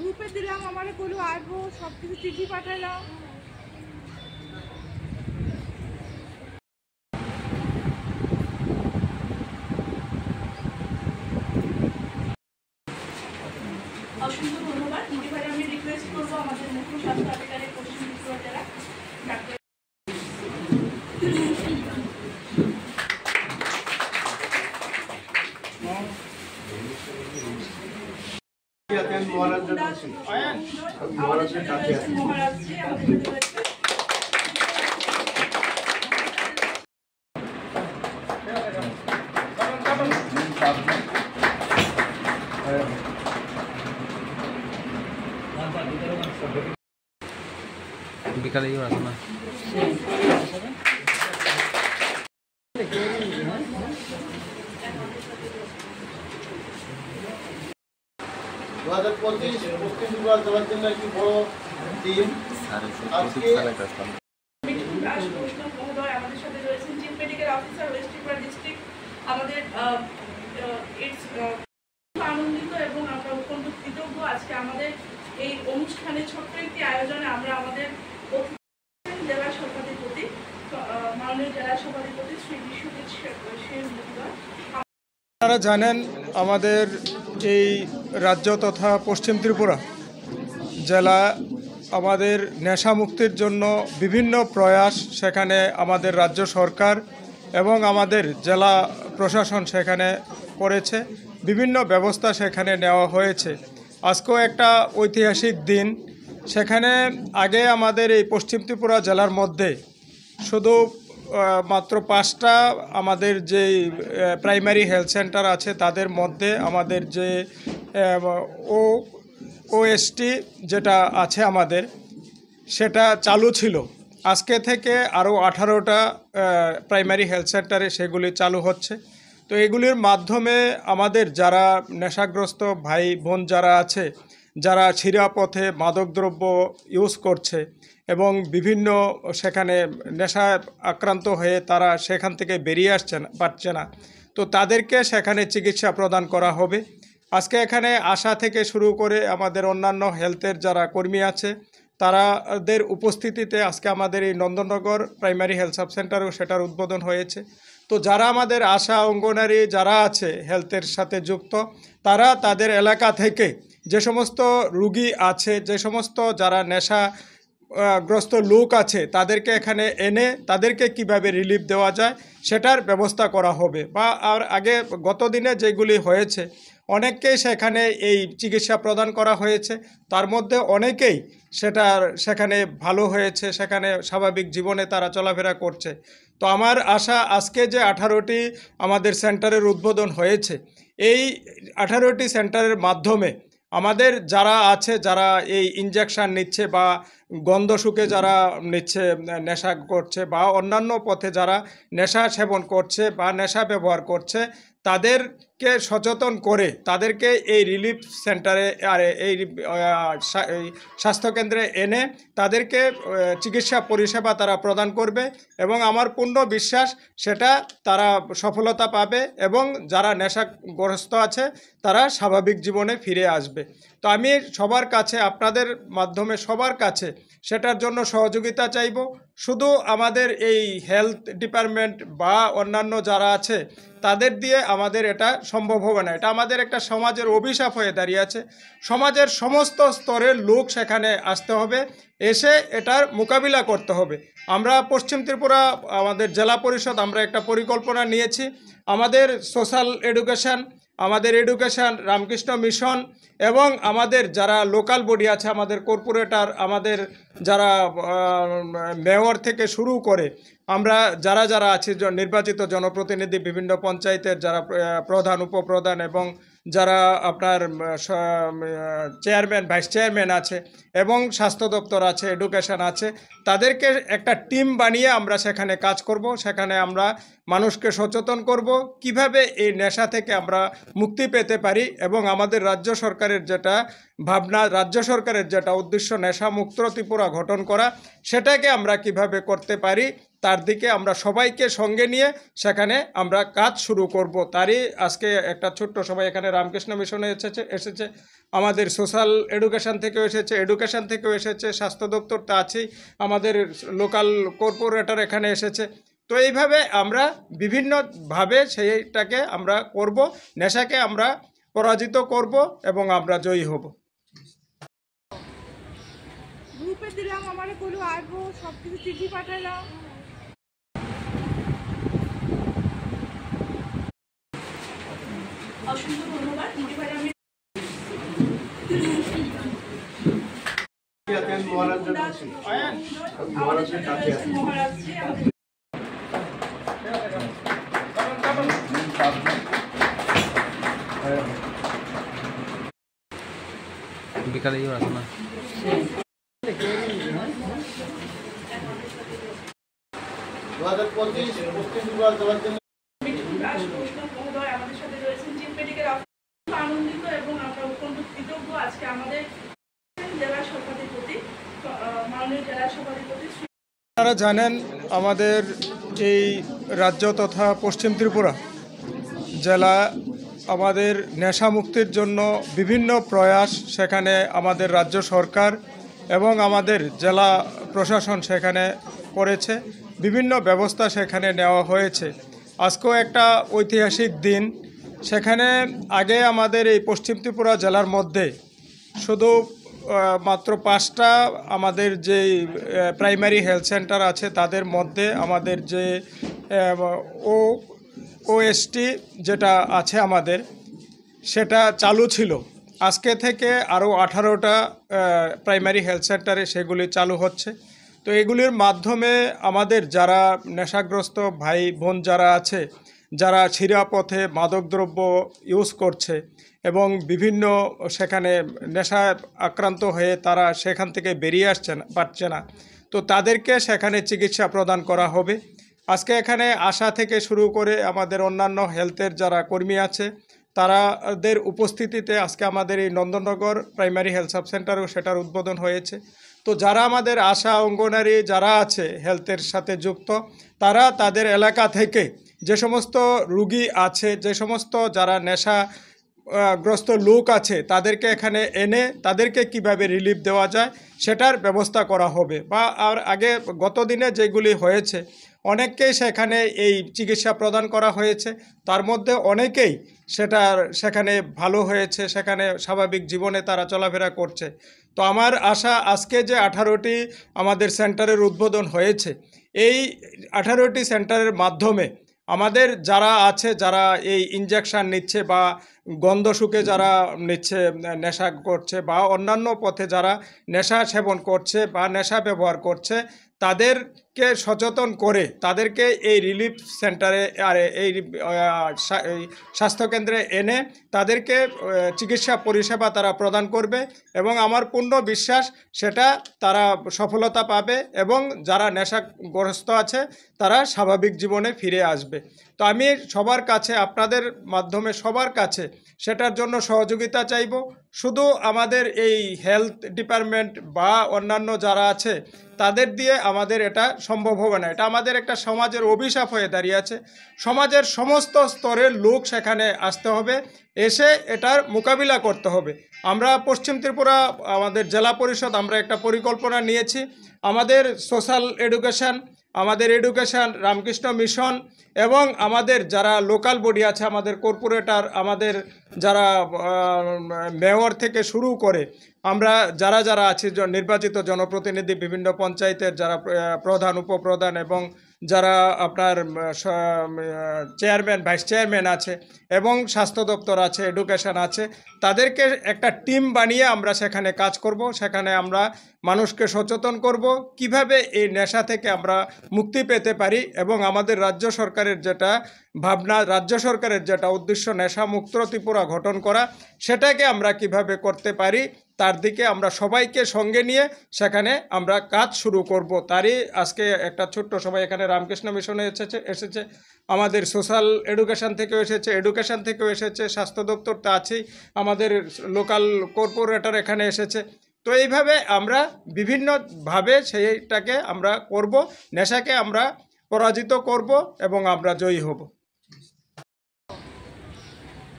গ্রুপে দিলাম, আমার বললো আসবো, সব কিছু চিঠি পাঠালাম। অসংখ্য ধন্যবাদ দিদিভাই। আমি রিকোয়েস্ট করবো আমাদের মুখ্য স্বাস্থ্য অধিকারী পশ্চিম ত্রিপুরা জেলা ডাক্তার মহারাজজি আমাদের বিকালে আছে না। 2025 পশ্চিম ত্রিপুরা জেলার জন্য একটি বড় দিন। আজকে আমাদের সাথে রয়েছেন chief medical officer West Tripura district. আমাদের আনন্দিত এবং আমরা অত্যন্ত কৃতজ্ঞ আজকে আমাদের এই অনুষ্ঠানে ছোট্ট একটি আয়োজনে আমরা আমাদের জেলা সভাধিপতি মাননীয় জেলা সভাধিপতি শ্রী বিশ্বজিৎ সেন মহোদয়। আপনারা জানেন আমাদের এই রাজ্য তথা পশ্চিম ত্রিপুরা জেলা আমাদের নেশা মুক্তির জন্য বিভিন্ন প্রয়াস সেখানে আমাদের রাজ্য সরকার এবং আমাদের জেলা প্রশাসন সেখানে করেছে, বিভিন্ন ব্যবস্থা সেখানে নেওয়া হয়েছে। আজকেও একটা ঐতিহাসিক দিন। সেখানে আগে আমাদের এই পশ্চিম ত্রিপুরা জেলার মধ্যে শুধু মাত্র 5টা আমাদের যে প্রাইমারি হেলথ সেন্টার আছে তাদের মধ্যে আমাদের যে ওএসটি যেটা আছে আমাদের সেটা চালু ছিল। আজকে থেকে আরও 18টা প্রাইমারি হেলথ সেন্টারে সেগুলি চালু হচ্ছে। তো এগুলির মাধ্যমে আমাদের যারা নেশাগ্রস্ত ভাই বোন যারা আছে, যারা ছিঁড়া পথে মাদকদ্রব্য ইউজ করছে এবং বিভিন্ন সেখানে নেশায় আক্রান্ত হয়ে তারা সেখান থেকে বেরিয়ে পারছে না, তো তাদেরকে সেখানে চিকিৎসা প্রদান করা হবে। আজকে এখানে আসা থেকে শুরু করে আমাদের অন্যান্য হেলথের যারা কর্মী আছে তাদের উপস্থিতিতে আজকে আমাদের এই নন্দননগর প্রাইমারি হেলথ সাব সেন্টারেও সেটার উদ্বোধন হয়েছে। তো যারা আমাদের আশা অঙ্গনারী যারা আছে হেলথের সাথে যুক্ত, তারা তাদের এলাকা থেকে যে সমস্ত রুগী আছে, যে সমস্ত যারা নেশাগ্রস্ত লোক আছে তাদেরকে এখানে এনে তাদেরকে কিভাবে রিলিফ দেওয়া যায় সেটার ব্যবস্থা করা হবে। বা আর আগে গত দিনে যেগুলি হয়েছে অনেককেই সেখানে এই চিকিৎসা প্রদান করা হয়েছে, তার মধ্যে অনেকেই সেখানে ভালো হয়েছে, সেখানে স্বাভাবিক জীবনে তারা চলাফেরা করছে। তো আমার আশা আজকে যে 18টি আমাদের সেন্টারের উদ্বোধন হয়েছে, এই 18টি সেন্টারের মাধ্যমে আমাদের যারা আছে, যারা এই ইনজেকশন নিচ্ছে বা গন্ধ শুকে যারা নিচ্ছে, নেশা করছে বা অন্যান্য পথে যারা নেশা সেবন করছে বা নেশা ব্যবহার করছে, তাদেরকে সচেতন করে তাদেরকে এই রিলিফ সেন্টারে আর এই স্বাস্থ্যকেন্দ্রে এনে তাদেরকে চিকিৎসা পরিষেবা তারা প্রদান করবে এবং আমার পূর্ণ বিশ্বাস সেটা তারা সফলতা পাবে এবং যারা নেশাগ্রস্ত আছে তারা স্বাভাবিক জীবনে ফিরে আসবে। তো আমি সবার কাছে, আপনাদের মাধ্যমে সবার কাছে সেটার জন্য সহযোগিতা চাইব। শুধু আমাদের এই হেলথ ডিপার্টমেন্ট বা অন্যান্য যারা আছে তাদের দিয়ে আমাদের এটা সম্ভব হবে না। এটা আমাদের একটা সমাজের অভিশাপ হয়ে দাঁড়িয়ে আছে। সমাজের সমস্ত স্তরের লোক সেখানে আসতে হবে, এসে এটার মোকাবিলা করতে হবে। আমরা পশ্চিম ত্রিপুরা আমাদের জেলা পরিষদ আমরা একটা পরিকল্পনা নিয়েছি। আমাদের সোশ্যাল এডুকেশন, আমাদের এডুকেশন, রামকৃষ্ণ মিশন এবং আমাদের যারা লোকাল বডি আছে, আমাদের কর্পোরেটর, আমাদের যারা মেয়র থেকে শুরু করে আমরা যারা যারা আছি নির্বাচিত জনপ্রতিনিধি, বিভিন্ন পঞ্চায়েতের যারা প্রধান, উপপ্রধান এবং যারা আপনার চেয়ারম্যান, ভাইস চেয়ারম্যান আছে এবং স্বাস্থ্য দপ্তর আছে, এডুকেশন আছে, তাদেরকে একটা টিম বানিয়ে আমরা সেখানে কাজ করব। সেখানে আমরা মানুষকে সচেতন করব কিভাবে এই নেশা থেকে আমরা মুক্তি পেতে পারি এবং আমাদের রাজ্য সরকারের যেটা ভাবনা, রাজ্য সরকারের যেটা উদ্দেশ্য নেশা মুক্ত ত্রিপুরা গঠন করা, সেটাকে আমরা কিভাবে করতে পারি তার দিকে আমরা সবাইকে সঙ্গে নিয়ে সেখানে আমরা কাজ শুরু করব। তারই আজকে একটা ছোট্ট সবাই এখানে রামকৃষ্ণ মিশনে এসেছে আমাদের সোশ্যাল এডুকেশন থেকেও এসেছে, স্বাস্থ্য দপ্তর তা আছেই, আমাদের লোকাল কর্পোরেটর এখানে এসেছে। তো এইভাবে আমরা বিভিন্নভাবে সেইটাকে আমরা করব, নেশাকে আমরা পরাজিত করব এবং আমরা জয়ী হব। গ্রুপে দিলাম, আমার কোনো আসবো, সব কিছু চিঠি পাঠালাম। অসংখ্য ধন্যবাদ দিদি ভাই। আমি মহারাজজি আমাদের বিকালে আসো না। 2025 পশ্চিম ত্রিপুরা জেলার জন্য মহোদয় আমাদের সাথে রয়েছেন, চিফ মেডিকেল অফিসার। আনন্দিত এবং আমরা অত্যন্ত কৃতজ্ঞ আজকে আমাদের জেলা সভাধিপতি, মাননীয় জেলা সভাধিপতি। আপনারা জানেন আমাদের এই রাজ্য তথা পশ্চিম ত্রিপুরা জেলা আমাদের নেশা মুক্তির জন্য বিভিন্ন প্রয়াস সেখানে আমাদের রাজ্য সরকার এবং আমাদের জেলা প্রশাসন সেখানে করেছে, বিভিন্ন ব্যবস্থা সেখানে নেওয়া হয়েছে। আজকেও একটা ঐতিহাসিক দিন। সেখানে আগে আমাদের এই পশ্চিম ত্রিপুরা জেলার মধ্যে শুধু মাত্র 5টা আমাদের যে প্রাইমারি হেলথ সেন্টার আছে তাদের মধ্যে আমাদের যে ওএসটি যেটা আছে আমাদের সেটা চালু ছিল। আজকে থেকে আরও 18টা প্রাইমারি হেলথ সেন্টারে সেগুলি চালু হচ্ছে। তো এগুলির মাধ্যমে আমাদের যারা নেশাগ্রস্ত ভাই বোন যারা আছে, যারা ছিঁড়াপথে মাদকদ্রব্য ইউজ করছে এবং বিভিন্ন সেখানে নেশায় আক্রান্ত হয়ে তারা সেখান থেকে বেরিয়ে পারছে না, তো তাদেরকে সেখানে চিকিৎসা প্রদান করা হবে। আজকে এখানে আসা থেকে শুরু করে আমাদের অন্যান্য হেলথের যারা কর্মী আছে তাদের উপস্থিতিতে আজকে আমাদের এই নন্দননগর প্রাইমারি হেলথ সাব সেন্টারেও সেটার উদ্বোধন হয়েছে। তো যারা আমাদের আশা অঙ্গনারী যারা আছে হেলথের সাথে যুক্ত, তারা তাদের এলাকা থেকে যে সমস্ত রুগী আছে, যে সমস্ত যারা নেশাগ্রস্ত লোক আছে তাদেরকে এখানে এনে তাদেরকে কিভাবে রিলিফ দেওয়া যায় সেটার ব্যবস্থা করা হবে। বা আর আগে গত দিনে যেগুলি হয়েছে অনেককেই সেখানে এই চিকিৎসা প্রদান করা হয়েছে, তার মধ্যে অনেকেই সেখানে ভালো হয়েছে, সেখানে স্বাভাবিক জীবনে তারা চলাফেরা করছে। তো আমার আশা আজকে যে 18টি আমাদের সেন্টারের উদ্বোধন হয়েছে, এই 18টি সেন্টারের মাধ্যমে আমাদের যারা আছে, যারা এই ইনজেকশন নিচ্ছে বা গন্ধ শুকে যারা নিচ্ছে, নেশা করছে বা অন্যান্য পথে যারা নেশা সেবন করছে বা নেশা ব্যবহার করছে, তাদেরকে সচেতন করে তাদেরকে এই রিলিফ সেন্টারে আর এই স্বাস্থ্যকেন্দ্রে এনে তাদেরকে চিকিৎসা পরিষেবা তারা প্রদান করবে এবং আমার পূর্ণ বিশ্বাস সেটা তারা সফলতা পাবে এবং যারা নেশাগ্রস্ত আছে তারা স্বাভাবিক জীবনে ফিরে আসবে। তো আমি সবার কাছে, আপনাদের মাধ্যমে সবার কাছে সেটার জন্য সহযোগিতা চাইব। শুধু আমাদের এই হেলথ ডিপার্টমেন্ট বা অন্যান্য যারা আছে তাদের দিয়ে আমাদের এটা সম্ভব হবে না। এটা আমাদের একটা সমাজের অভিশাপ হয়ে দাঁড়িয়ে আছে। সমাজের সমস্ত স্তরের লোক সেখানে আসতে হবে, এসে এটার মোকাবিলা করতে হবে। আমরা পশ্চিম ত্রিপুরা আমাদের জেলা পরিষদ আমরা একটা পরিকল্পনা নিয়েছি। আমাদের সোশ্যাল এডুকেশন রামকৃষ্ণ মিশন এবং আমাদের যারা লোকাল বডি আছে, আমাদের কর্পোরেটর, আমাদের যারা মেয়র থেকে শুরু করে আমরা যারা আছি নির্বাচিত জনপ্রতিনিধি, বিভিন্ন পঞ্চায়েতের যারা প্রধান, উপপ্রধান এবং যারা আপনার চেয়ারম্যান, ভাইস চেয়ারম্যান আছে এবং স্বাস্থ্য দপ্তর আছে, এডুকেশন আছে, তাদেরকে একটা টিম বানিয়ে আমরা সেখানে কাজ করব। সেখানে আমরা মানুষকে সচেতন করব কিভাবে এই নেশা থেকে আমরা মুক্তি পেতে পারি এবং আমাদের রাজ্য সরকারের যেটা ভাবনা, রাজ্য সরকারের যেটা উদ্দেশ্য নেশা মুক্ত ত্রিপুরা গঠন করা, সেটাকে আমরা কিভাবে করতে পারি তার দিকে আমরা সবাইকে সঙ্গে নিয়ে সেখানে আমরা কাজ শুরু করব। তারই আজকে একটা ছোট্ট সবাই এখানে রামকৃষ্ণ মিশনে এসেছে আমাদের সোশ্যাল এডুকেশন থেকেও এসেছে, স্বাস্থ্য দপ্তর তা আছেই, আমাদের লোকাল কর্পোরেটর এখানে এসেছে। তো এইভাবে আমরা বিভিন্নভাবে সেইটাকে আমরা করব, নেশাকে আমরা পরাজিত করব এবং আমরা জয়ী হব।